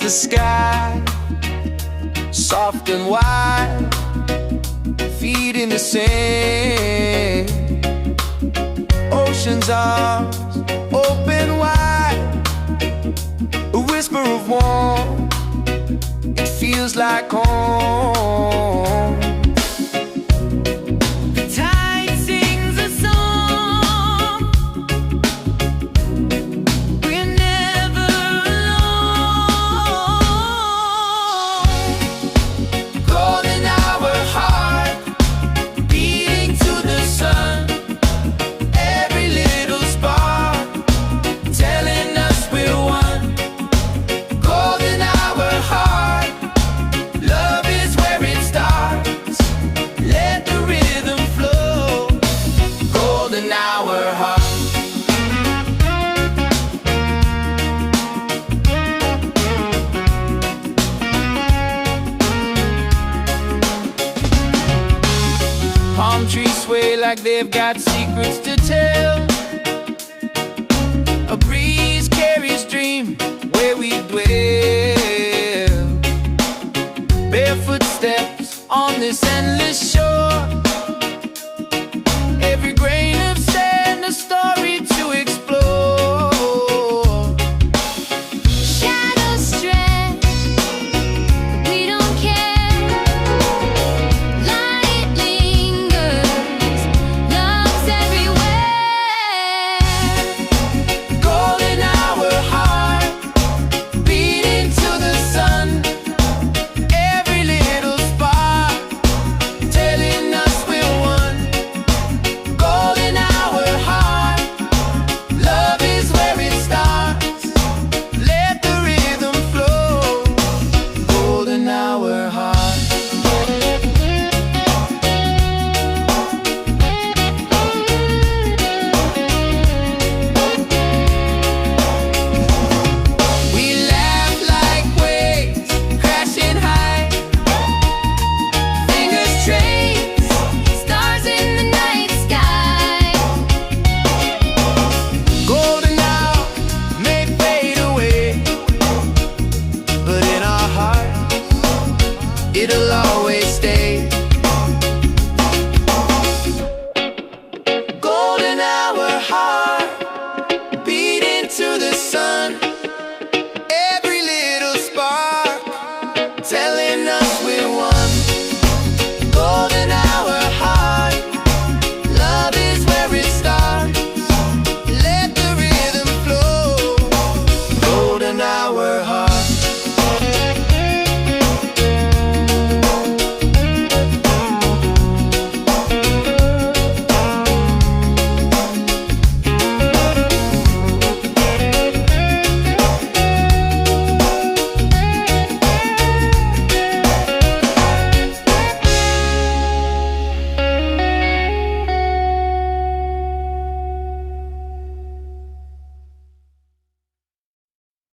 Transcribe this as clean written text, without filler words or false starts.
the sky, soft and wide, feet in the sand. Ocean's arms open wide, a whisper of warmth, it feels like home. The tide sings a song, we're never alone. Golden hour heart, beating to the sun, every little spark telling us we're one. Golden hour heart, love is where it starts, let the rhythm flow. Golden hour heart. Palm trees sway like they've got secrets to tell. A breeze carries dream where we dwell. Barefoot steps on this endless shore, every grain of sand a story to explore. Shadows stretch, we don't care. Light lingers, love's everywhere. Golden hour heart, beating to the sun, every little spark telling us we're one. Golden hour heart, love is where it starts, let the rhythm flow. Golden hour heart. We laugh like waves crashing high, Fingers trace stars in the night sky. golden hour may fade away, but in our hearts it'll always stay.